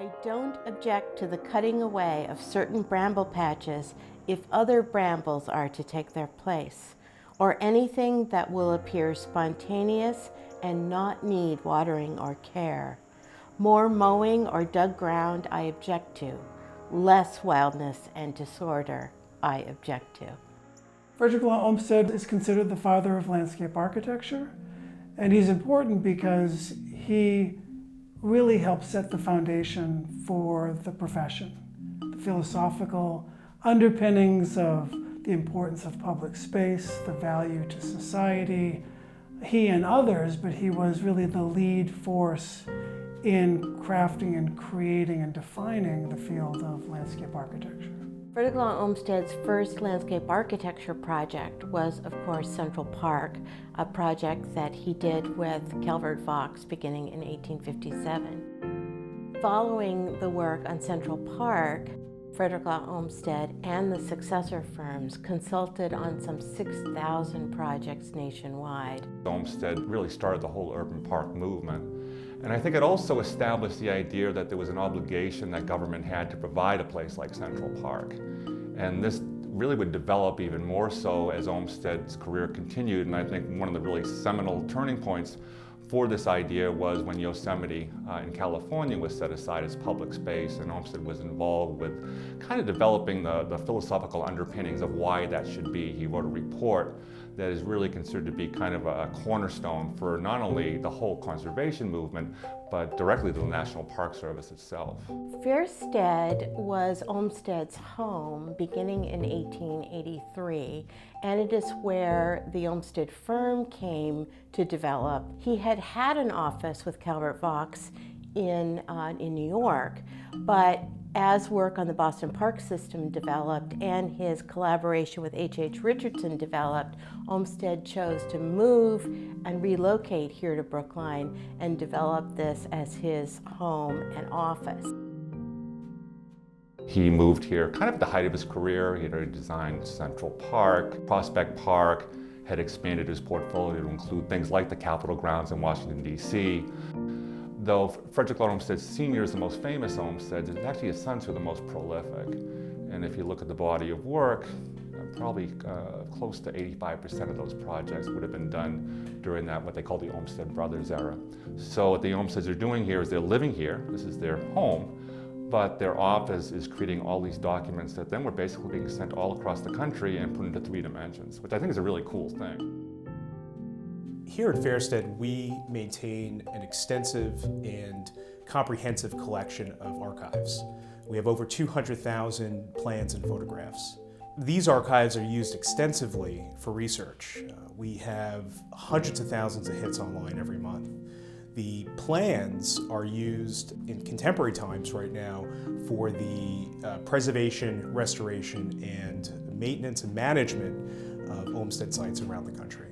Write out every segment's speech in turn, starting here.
I don't object to the cutting away of certain bramble patches if other brambles are to take their place, or anything that will appear spontaneous and not need watering or care. More mowing or dug ground I object to. Less wildness and disorder I object to. Frederick Olmsted is considered the father of landscape architecture, and he's important because he really helped set the foundation for the profession. The philosophical underpinnings of the importance of public space, the value to society, he and others, but he was really the lead force in crafting and creating and defining the field of landscape architecture. Frederick Olmsted's first landscape architecture project was, of course, Central Park, a project that he did with Calvert Vaux beginning in 1857. Following the work on Central Park, Frederick Olmsted and the successor firms consulted on some 6,000 projects nationwide. Olmsted really started the whole urban park movement. And I think it also established the idea that there was an obligation that government had to provide a place like Central Park. And this really would develop even more so as Olmsted's career continued. And I think one of the really seminal turning points for this idea was when Yosemite in California was set aside as public space, and Olmsted was involved with kind of developing the philosophical underpinnings of why that should be. He wrote a report that is really considered to be kind of a cornerstone for not only the whole conservation movement, but directly to the National Park Service itself. Fairsted was Olmsted's home beginning in 1883, and it is where the Olmsted firm came to develop. He had had an office with Calvert Vaux in New York, but as work on the Boston Park system developed and his collaboration with H.H. Richardson developed, Olmsted chose to move and relocate here to Brookline and develop this as his home and office. He moved here kind of at the height of his career. He had already designed Central Park, Prospect Park, had expanded his portfolio to include things like the Capitol grounds in Washington, D.C. Though Frederick Olmsted Sr. is the most famous Olmsted, it's actually his sons who are the most prolific. And if you look at the body of work, probably close to 85% of those projects would have been done during that, what they call the Olmsted Brothers era. So what the Olmsteds are doing here is they're living here, this is their home, but their office is creating all these documents that then were basically being sent all across the country and put into 3 dimensions, which I think is a really cool thing. Here at Fairsted, we maintain an extensive and comprehensive collection of archives. We have over 200,000 plans and photographs. These archives are used extensively for research. We have hundreds of thousands of hits online every month. The plans are used in contemporary times right now for the preservation, restoration, and maintenance and management of Olmsted sites around the country.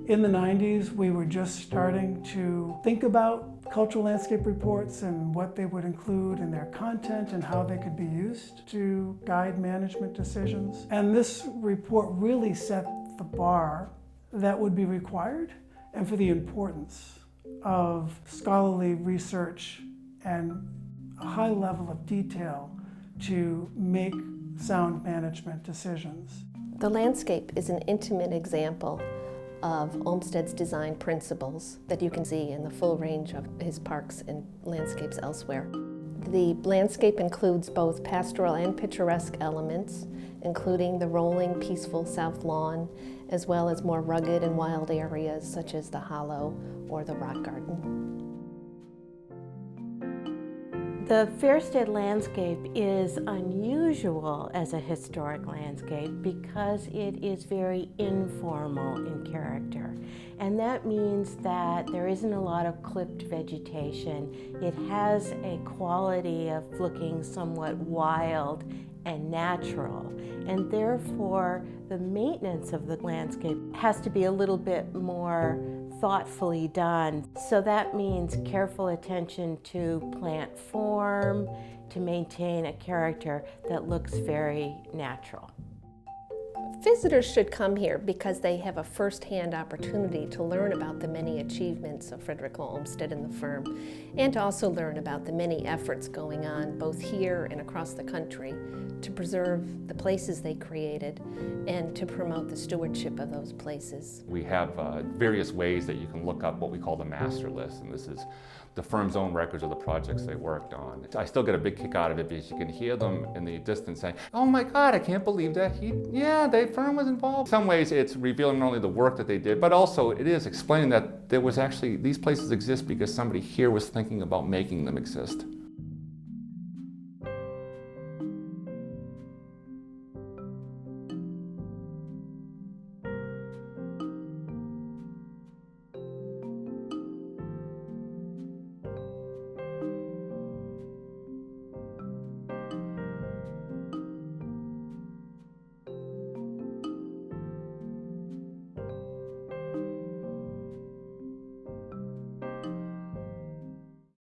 In the 90s, we were just starting to think about cultural landscape reports and what they would include in their content and how they could be used to guide management decisions. And this report really set the bar that would be required and for the importance of scholarly research and a high level of detail to make sound management decisions. The landscape is an intimate example of Olmsted's design principles that you can see in the full range of his parks and landscapes elsewhere. The landscape includes both pastoral and picturesque elements, including the rolling, peaceful south lawn, as well as more rugged and wild areas such as the Hollow or the Rock Garden. The Fairsted landscape is unusual as a historic landscape because it is very informal in character. And that means that there isn't a lot of clipped vegetation. It has a quality of looking somewhat wild and natural. And therefore, the maintenance of the landscape has to be a little bit more thoughtfully done. So that means careful attention to plant form, to maintain a character that looks very natural. Visitors should come here because they have a first-hand opportunity to learn about the many achievements of Frederick Olmsted and the firm, and to also learn about the many efforts going on both here and across the country to preserve the places they created and to promote the stewardship of those places. We have various ways that you can look up what we call the master list, and this is the firm's own records of the projects they worked on. I still get a big kick out of it because you can hear them in the distance saying, "Oh my God, I can't believe that the firm was involved." In some ways it's revealing not only the work that they did, but also it is explaining that there was actually, these places exist because somebody here was thinking about making them exist.